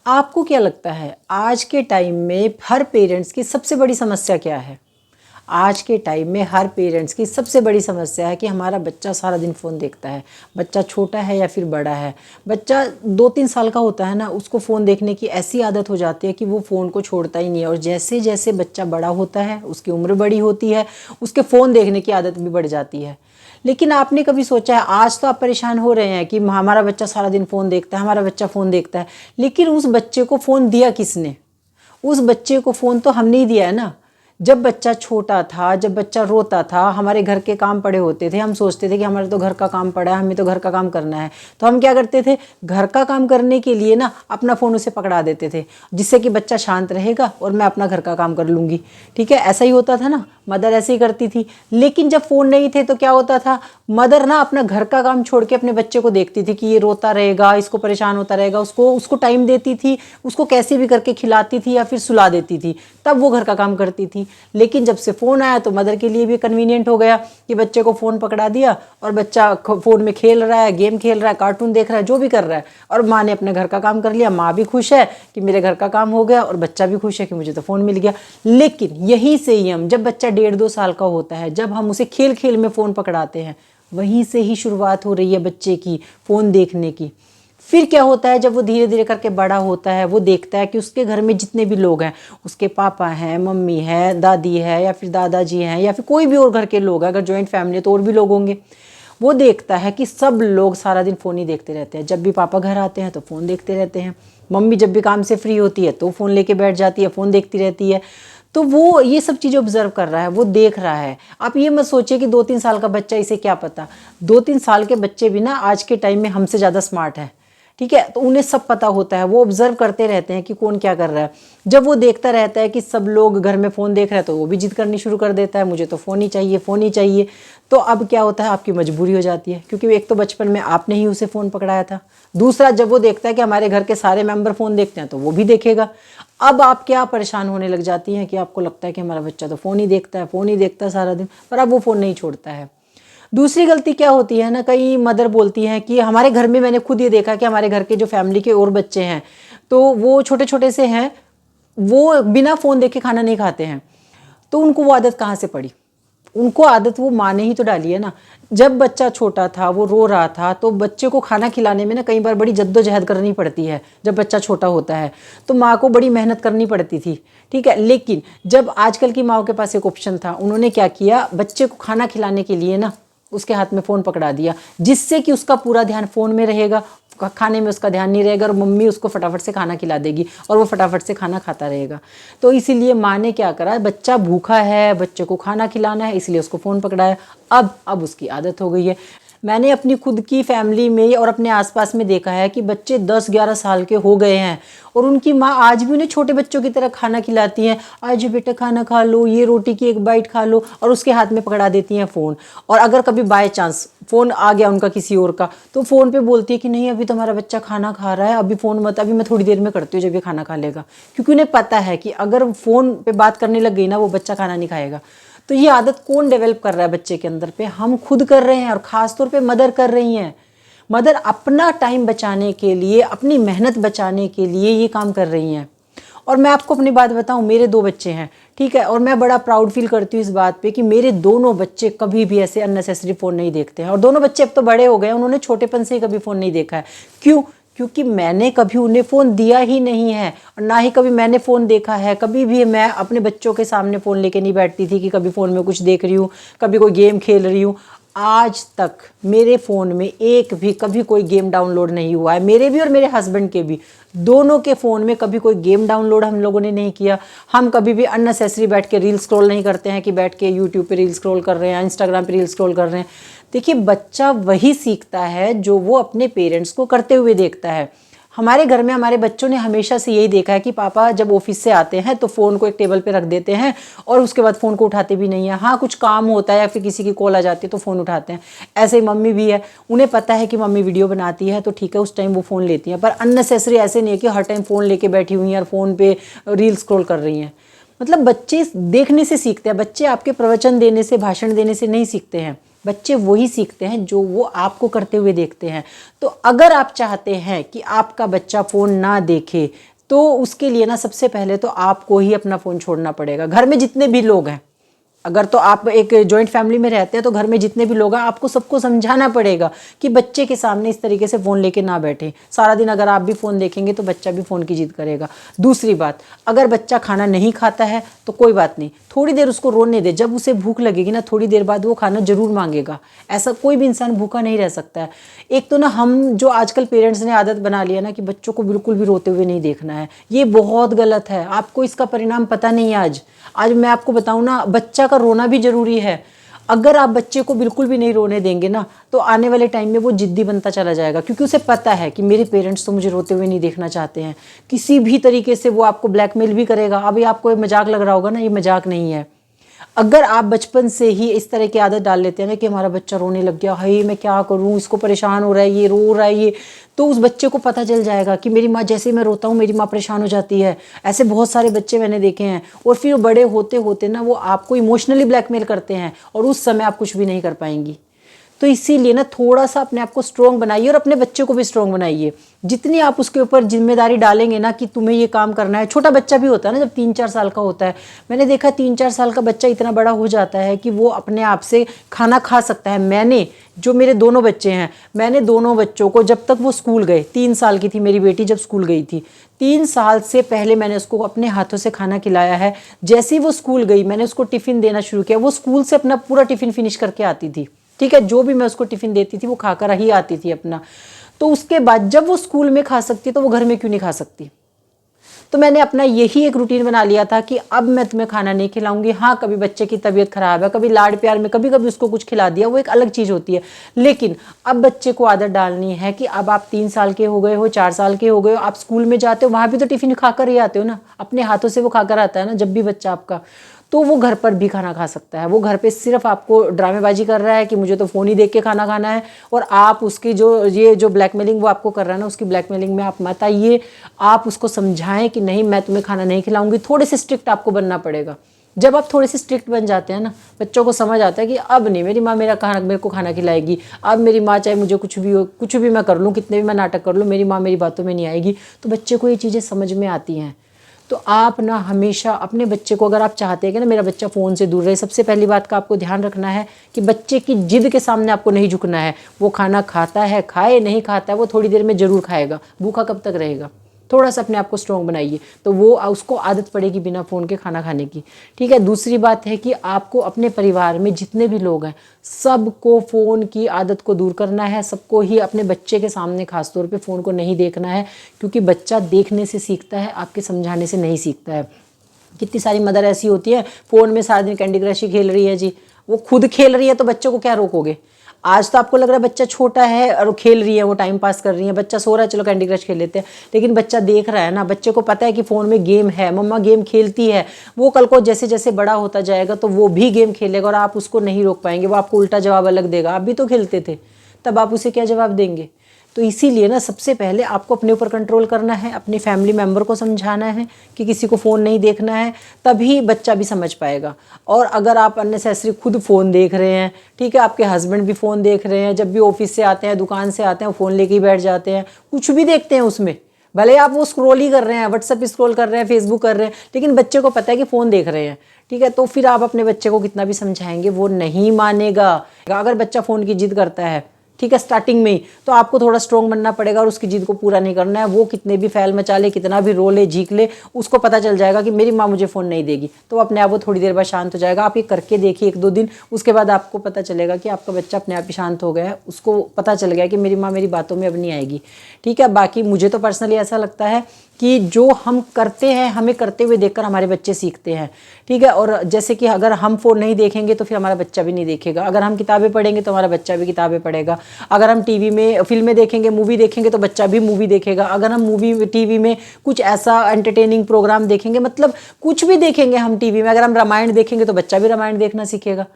आपको क्या लगता है आज के टाइम में हर पेरेंट्स की सबसे बड़ी समस्या क्या है? आज के टाइम में हर पेरेंट्स की सबसे बड़ी समस्या है कि हमारा बच्चा सारा दिन फ़ोन देखता है। बच्चा छोटा है या फिर बड़ा है, बच्चा 2-3 साल का होता है ना, उसको फ़ोन देखने की ऐसी आदत हो जाती है कि वो फ़ोन को छोड़ता ही नहीं है। और जैसे जैसे बच्चा बड़ा होता है, उसकी उम्र बड़ी होती है, उसके फ़ोन देखने की आदत भी बढ़ जाती है। लेकिन आपने कभी सोचा है, आज तो आप परेशान हो रहे हैं कि हमारा बच्चा सारा दिन फ़ोन देखता है, हमारा बच्चा फ़ोन देखता है, लेकिन उस बच्चे को फ़ोन दिया किसने? उस बच्चे को फ़ोन तो हमने ही दिया है ना। जब बच्चा छोटा था, जब बच्चा रोता था, हमारे घर के काम पड़े होते थे, हम सोचते थे कि हमारे तो घर का काम पड़ा है, हमें तो घर का काम करना है, तो हम क्या करते थे, घर का काम करने के लिए ना अपना फ़ोन उसे पकड़ा देते थे, जिससे कि बच्चा शांत रहेगा और मैं अपना घर का काम कर लूँगी। ठीक है, ऐसा ही होता था ना, मदर ऐसे ही करती थी। लेकिन जब फ़ोन नहीं थे तो क्या होता था, मदर ना अपना घर का काम छोड़ के अपने बच्चे को देखती थी कि ये रोता रहेगा, इसको परेशान होता रहेगा, उसको टाइम देती थी, उसको कैसे भी करके खिलाती थी या फिर सुला देती थी, तब वो घर का काम करती थी। लेकिन जब से फ़ोन आया तो मदर के लिए भी कन्वीनियंट हो गया कि बच्चे को फ़ोन पकड़ा दिया और बच्चा फ़ोन में खेल रहा है, गेम खेल रहा है, कार्टून देख रहा है, जो भी कर रहा है, और माँ ने अपने घर का काम कर लिया। माँ भी खुश है कि मेरे घर का काम हो गया और बच्चा भी खुश है कि मुझे तो फ़ोन मिल गया। लेकिन यहीं से ही हम, जब बच्चा 1.5-2 साल का होता है, जब हम उसे खेल खेल में फ़ोन पकड़ाते हैं, वहीं से ही शुरुआत हो रही है बच्चे की फ़ोन देखने की। फिर क्या होता है, जब वो धीरे धीरे करके बड़ा होता है, वो देखता है कि उसके घर में जितने भी लोग हैं, उसके पापा हैं, मम्मी है, दादी है, या फिर दादाजी हैं, या फिर कोई भी और घर के लोग हैं, अगर जॉइंट फैमिली है तो और भी लोग होंगे। वो देखता है कि सब लोग सारा दिन फ़ोन ही देखते रहते हैं। जब भी पापा घर आते हैं तो फ़ोन देखते रहते हैं, मम्मी जब भी काम से फ्री होती है तो फ़ोन लेके बैठ जाती है, फ़ोन देखती रहती है। तो वो ये सब चीज़ें ऑब्जर्व कर रहा है, वो देख रहा है। आप ये मत सोचिए कि 2-3 साल का बच्चा, इसे क्या पता। 2-3 साल के बच्चे भी ना आज के टाइम में हमसे ज़्यादा स्मार्ट है। ठीक है, तो उन्हें सब पता होता है, वो ऑब्जर्व करते रहते हैं कि कौन क्या कर रहा है। जब वो देखता रहता है कि सब लोग घर में फ़ोन देख रहे हैं तो वो भी जिद करनी शुरू कर देता है, मुझे तो फ़ोन ही चाहिए, फ़ोन ही चाहिए। तो अब क्या होता है, आपकी मजबूरी हो जाती है, क्योंकि एक तो बचपन में आपने ही उसे फ़ोन पकड़ाया था। दूसरा, जब वो देखता है कि हमारे घर के सारे मेंबर फ़ोन देखते हैं तो वो भी देखेगा। अब आप क्या परेशान होने लग जाती हैं कि आपको लगता है कि हमारा बच्चा तो फ़ोन ही देखता है, फ़ोन ही देखता है सारा दिन, पर अब वो फ़ोन नहीं छोड़ता है। दूसरी गलती क्या होती है ना, कई मदर बोलती हैं कि हमारे घर में, मैंने खुद ये देखा कि हमारे घर के जो फैमिली के और बच्चे हैं तो वो छोटे छोटे से हैं, वो बिना फ़ोन देखे खाना नहीं खाते हैं। तो उनको वो आदत कहाँ से पड़ी? उनको आदत वो माँ ने ही तो डाली है ना। जब बच्चा छोटा था, वो रो रहा था, तो बच्चे को खाना खिलाने में ना कई बार बड़ी जद्दोजहद करनी पड़ती है। जब बच्चा छोटा होता है तो माँ को बड़ी मेहनत करनी पड़ती थी। ठीक है, लेकिन जब आजकल की माँओं के पास एक ऑप्शन था, उन्होंने क्या किया, बच्चे को खाना खिलाने के लिए ना उसके हाथ में फ़ोन पकड़ा दिया, जिससे कि उसका पूरा ध्यान फ़ोन में रहेगा, खाने में उसका ध्यान नहीं रहेगा, और मम्मी उसको फटाफट से खाना खिला देगी और वो फटाफट से खाना खाता रहेगा। तो इसीलिए माँ ने क्या करा, बच्चा भूखा है, बच्चे को खाना खिलाना है, इसलिए उसको फ़ोन पकड़ाया। अब उसकी आदत हो गई है। मैंने अपनी खुद की फैमिली में और अपने आसपास में देखा है कि बच्चे 10-11 साल के हो गए हैं और उनकी माँ आज भी उन्हें छोटे बच्चों की तरह खाना खिलाती हैं। आज बेटा खाना खा लो, ये रोटी की एक बाइट खा लो, और उसके हाथ में पकड़ा देती हैं फ़ोन। और अगर कभी बाय चांस फ़ोन आ गया उनका किसी और का, तो फ़ोन पे बोलती है कि नहीं, अभी तो हमारा बच्चा खाना खा रहा है, अभी फ़ोन मत, अभी मैं थोड़ी देर में करती हूँ जब ये खाना खा लेगा। क्योंकि उन्हें पता है कि अगर फ़ोन पे बात करने लग गई ना, वो बच्चा खाना नहीं खाएगा। तो ये आदत कौन डेवलप कर रहा है बच्चे के अंदर पे? हम खुद कर रहे हैं, और ख़ास तौर पे मदर कर रही हैं। मदर अपना टाइम बचाने के लिए, अपनी मेहनत बचाने के लिए ये काम कर रही हैं। और मैं आपको अपनी बात बताऊं, मेरे 2 बच्चे हैं, ठीक है, और मैं बड़ा प्राउड फील करती हूँ इस बात पे कि मेरे दोनों बच्चे कभी भी ऐसे अननेसेसरी फ़ोन नहीं देखते हैं। और दोनों बच्चे अब तो बड़े हो गए हैं, उन्होंने छोटेपन से ही कभी फ़ोन नहीं देखा है। क्यों? क्योंकि मैंने कभी उन्हें फ़ोन दिया ही नहीं है, और ना ही कभी मैंने फ़ोन देखा है। कभी भी मैं अपने बच्चों के सामने फ़ोन लेके नहीं बैठती थी कि कभी फ़ोन में कुछ देख रही हूँ, कभी कोई गेम खेल रही हूँ। आज तक मेरे फ़ोन में एक भी कभी कोई गेम डाउनलोड नहीं हुआ है, मेरे भी और मेरे हस्बैंड के भी। दोनों के फ़ोन में कभी कोई गेम डाउनलोड हम लोगों ने नहीं किया। हम कभी भी अननेसेसरी बैठ के रील स्क्रॉल नहीं करते हैं कि बैठ के यूट्यूब पे रील स्क्रॉल कर रहे हैं, इंस्टाग्राम पे रील स्क्रॉल कर रहे हैं। देखिए, बच्चा वही सीखता है जो वो अपने पेरेंट्स को करते हुए देखता है। हमारे घर में हमारे बच्चों ने हमेशा से यही देखा है कि पापा जब ऑफिस से आते हैं तो फ़ोन को एक टेबल पे रख देते हैं और उसके बाद फ़ोन को उठाते भी नहीं है। हाँ, कुछ काम होता है या फिर किसी की कॉल आ जाती है तो फ़ोन उठाते हैं। ऐसे ही मम्मी भी है, उन्हें पता है कि मम्मी वीडियो बनाती है तो ठीक है, उस टाइम वो फ़ोन लेती हैं, पर अननेसेसरी ऐसे नहीं है कि हर टाइम फ़ोन लेके बैठी हुई हैं और फ़ोन पे रील स्क्रॉल कर रही हैं। मतलब बच्चे देखने से सीखते हैं। बच्चे आपके प्रवचन देने से, भाषण देने से नहीं सीखते हैं। बच्चे वही सीखते हैं जो वो आपको करते हुए देखते हैं। तो अगर आप चाहते हैं कि आपका बच्चा फ़ोन ना देखे, तो उसके लिए ना सबसे पहले तो आपको ही अपना फ़ोन छोड़ना पड़ेगा। घर में जितने भी लोग हैं, अगर तो आप एक जॉइंट फैमिली में रहते हैं तो घर में जितने भी लोग हैं आपको सबको समझाना पड़ेगा कि बच्चे के सामने इस तरीके से फ़ोन लेके ना बैठें। सारा दिन अगर आप भी फ़ोन देखेंगे तो बच्चा भी फ़ोन की जिद करेगा। दूसरी बात, अगर बच्चा खाना नहीं खाता है तो कोई बात नहीं, थोड़ी देर उसको रोने दे, जब उसे भूख लगेगी ना थोड़ी देर बाद वो खाना ज़रूर मांगेगा। ऐसा कोई भी इंसान भूखा नहीं रह सकता है। एक तो ना हम जो आजकल पेरेंट्स ने आदत बना लिया ना कि बच्चों को बिल्कुल भी रोते हुए नहीं देखना है, ये बहुत गलत है। आपको इसका परिणाम पता नहीं है। आज मैं आपको बताऊं ना, बच्चा का रोना भी ज़रूरी है। अगर आप बच्चे को बिल्कुल भी नहीं रोने देंगे ना तो आने वाले टाइम में वो जिद्दी बनता चला जाएगा, क्योंकि उसे पता है कि मेरे पेरेंट्स तो मुझे रोते हुए नहीं देखना चाहते हैं। किसी भी तरीके से वो आपको ब्लैकमेल भी करेगा। अभी आपको ये मजाक लग रहा होगा ना, ये मजाक नहीं है। अगर आप बचपन से ही इस तरह की आदत डाल लेते हैं ना कि हमारा बच्चा रोने लग गया, हाय मैं क्या करूं, इसको परेशान हो रहा है, ये रो रहा है ये, तो उस बच्चे को पता चल जाएगा कि मेरी माँ, जैसे ही मैं रोता हूँ मेरी माँ परेशान हो जाती है। ऐसे बहुत सारे बच्चे मैंने देखे हैं। और फिर बड़े होते होते ना वो आपको इमोशनली ब्लैकमेल करते हैं और उस समय आप कुछ भी नहीं कर पाएंगी। तो इसीलिए ना थोड़ा सा अपने आप को स्ट्रॉन्ग बनाइए और अपने बच्चे को भी स्ट्रॉन्ग बनाइए। जितनी आप उसके ऊपर जिम्मेदारी डालेंगे ना कि तुम्हें ये काम करना है। छोटा बच्चा भी होता है ना, जब 3-4 साल का होता है, मैंने देखा 3-4 साल का बच्चा इतना बड़ा हो जाता है कि वो अपने आप से खाना खा सकता है। मैंने जो मेरे दोनों बच्चे हैं, मैंने दोनों बच्चों को जब तक वो स्कूल गए, 3 साल की थी मेरी बेटी जब स्कूल गई थी, 3 साल से पहले मैंने उसको अपने हाथों से खाना खिलाया है। जैसे ही वो स्कूल गई मैंने उसको टिफ़िन देना शुरू किया। वो स्कूल से अपना पूरा टिफ़िन फिनिश करके आती थी, ठीक है। जो भी मैं उसको टिफ़िन देती थी वो खाकर ही आती थी अपना। तो उसके बाद जब वो स्कूल में खा सकती तो वो घर में क्यों नहीं खा सकती। तो मैंने अपना यही एक रूटीन बना लिया था कि अब मैं तुम्हें खाना नहीं खिलाऊंगी। हाँ, कभी बच्चे की तबीयत खराब है, कभी लाड प्यार में कभी कभी उसको कुछ खिला दिया, वो एक अलग चीज़ होती है। लेकिन अब बच्चे को आदत डालनी है कि अब आप 3 साल के हो गए हो, 4 साल के हो गए हो, आप स्कूल में जाते हो, वहाँ भी तो टिफ़िन खाकर ही आते हो ना, अपने हाथों से वो खाकर आता है ना जब भी बच्चा आपका। तो वो घर पर भी खाना खा सकता है। वो घर पे सिर्फ आपको ड्रामेबाजी कर रहा है कि मुझे तो फ़ोन ही देख के खाना खाना है, और आप उसकी जो ब्लैकमेलिंग वो आपको कर रहा है ना, उसकी ब्लैकमेलिंग में आप मत आइए। आप उसको समझाएं कि नहीं, मैं तुम्हें खाना नहीं खिलाऊंगी। थोड़े से स्ट्रिक्ट आपको बनना पड़ेगा। जब आप थोड़े से स्ट्रिक्ट बन जाते हैं ना, बच्चों को समझ आता है कि अब नहीं मेरी माँ मेरे को खाना खिलाएगी। अब मेरी माँ चाहे मुझे कुछ भी हो, कुछ भी मैं कर लूँ, कितने भी मैं नाटक कर लूँ, मेरी माँ मेरी बातों में नहीं आएगी। तो बच्चे को ये चीज़ें समझ में आती हैं। तो आप ना हमेशा अपने बच्चे को, अगर आप चाहते हैं कि ना मेरा बच्चा फ़ोन से दूर रहे, सबसे पहली बात का आपको ध्यान रखना है कि बच्चे की जिद के सामने आपको नहीं झुकना है। वो खाना खाता है, खाए नहीं खाता है, वो थोड़ी देर में ज़रूर खाएगा, भूखा कब तक रहेगा। थोड़ा सा अपने आप को स्ट्रॉन्ग बनाइए तो वो उसको आदत पड़ेगी बिना फ़ोन के खाना खाने की, ठीक है। दूसरी बात है कि आपको अपने परिवार में जितने भी लोग हैं सबको फ़ोन की आदत को दूर करना है। सबको ही अपने बच्चे के सामने खासतौर पे फ़ोन को नहीं देखना है, क्योंकि बच्चा देखने से सीखता है, आपके समझाने से नहीं सीखता है। कितनी सारी मदर ऐसी होती है फ़ोन में सारा दिन कैंडी क्रश ही खेल रही है जी, वो खुद खेल रही है तो बच्चों को क्या रोकोगे। आज तो आपको लग रहा है बच्चा छोटा है और खेल रही है, वो टाइम पास कर रही है, बच्चा सो रहा है चलो कैंडी क्रश खेल लेते हैं, लेकिन बच्चा देख रहा है ना, बच्चे को पता है कि फ़ोन में गेम है, मम्मा गेम खेलती है। वो कल को जैसे जैसे बड़ा होता जाएगा तो वो भी गेम खेलेगा और आप उसको नहीं रोक पाएंगे। वो आपको उल्टा जवाब अलग देगा, आप भी तो खेलते थे, तब आप उसे क्या जवाब देंगे। तो इसीलिए ना सबसे पहले आपको अपने ऊपर कंट्रोल करना है, अपने फैमिली मेम्बर को समझाना है कि किसी को फ़ोन नहीं देखना है, तभी बच्चा भी समझ पाएगा। और अगर आप अननेसेसरी खुद फ़ोन देख रहे हैं, ठीक है, आपके हस्बैंड भी फ़ोन देख रहे हैं, जब भी ऑफिस से आते हैं, दुकान से आते हैं, फ़ोन लेके ही बैठ जाते हैं, कुछ भी देखते हैं उसमें, भले आप वो स्क्रॉल ही कर रहे हैं, व्हाट्सएप स्क्रॉल कर रहे हैं, फेसबुक कर रहे हैं, लेकिन बच्चे को पता है कि फ़ोन देख रहे हैं, ठीक है। तो फिर आप अपने बच्चे को कितना भी समझाएंगे वो नहीं मानेगा। अगर बच्चा फ़ोन की जिद करता है, ठीक है, स्टार्टिंग में ही, तो आपको थोड़ा स्ट्रॉन्ग बनना पड़ेगा और उसकी जिद को पूरा नहीं करना है। वो कितने भी फैल मचा ले, कितना भी रो ले, झीक ले, उसको पता चल जाएगा कि मेरी माँ मुझे फ़ोन नहीं देगी, तो अपने आप वो थोड़ी देर बाद शांत हो जाएगा। आप ये करके देखिए 1-2 दिन, उसके बाद आपको पता चलेगा कि आपका बच्चा अपने आप ही शांत हो गया है, उसको पता चल गया कि मेरी माँ मेरी बातों में अब नहीं आएगी, ठीक है। बाकी मुझे तो पर्सनली ऐसा लगता है कि जो हम करते हैं, हमें करते हुए देखकर हमारे बच्चे सीखते हैं, ठीक है। और जैसे कि अगर हम फ़ोन नहीं देखेंगे तो फिर हमारा बच्चा भी नहीं देखेगा, अगर हम किताबें पढ़ेंगे तो हमारा बच्चा भी किताबें पढ़ेगा, अगर हम टीवी में फिल्में देखेंगे, मूवी देखेंगे तो बच्चा भी मूवी देखेगा, अगर हम टीवी में कुछ ऐसा एंटरटेनिंग प्रोग्राम देखेंगे, मतलब कुछ भी देखेंगे हम टीवी में, अगर हम रामायण देखेंगे तो बच्चा भी रामायण देखना सीखेगा,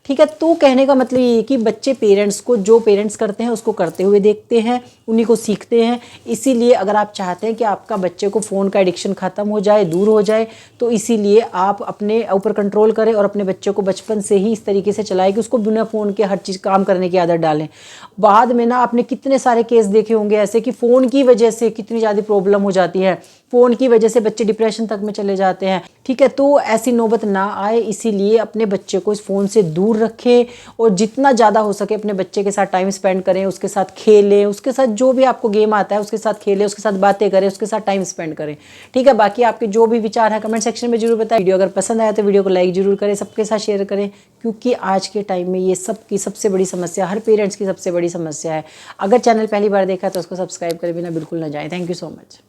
ठीक है। तो कहने का मतलब ये है कि बच्चे पेरेंट्स को, जो पेरेंट्स करते हैं उसको करते हुए देखते हैं, उन्हीं को सीखते हैं। इसीलिए अगर आप चाहते हैं कि आपका बच्चे को फ़ोन का एडिक्शन ख़त्म हो जाए, दूर हो जाए, तो इसीलिए आप अपने ऊपर कंट्रोल करें और अपने बच्चे को बचपन से ही इस तरीके से चलाएं कि उसको बिना फ़ोन के हर चीज़ काम करने की आदत डालें। बाद में ना आपने कितने सारे केस देखे होंगे ऐसे कि फ़ोन की वजह से कितनी ज़्यादा प्रॉब्लम हो जाती है। फ़ोन की वजह से बच्चे डिप्रेशन तक में चले जाते हैं। ठीक है, तो ऐसी नौबत ना आए इसीलिए अपने बच्चे को इस फ़ोन से दूर रखें और जितना ज़्यादा हो सके अपने बच्चे के साथ टाइम स्पेंड करें, उसके साथ खेलें, उसके साथ जो भी आपको गेम आता है उसके साथ खेलें, उसके साथ बातें करें, उसके साथ टाइम स्पेंड करें। ठीक है, बाकी आपके जो भी विचार हैं कमेंट सेक्शन में जरूर बताएं। वीडियो अगर पसंद आया तो वीडियो को लाइक जरूर करें, सबके साथ शेयर करें, क्योंकि आज के टाइम में ये सबकी सबसे बड़ी समस्या, हर पेरेंट्स की सबसे बड़ी समस्या है। अगर चैनल पहली बार देखा तो उसको सब्सक्राइब करे बिना बिल्कुल ना जाएं। Thank you so much.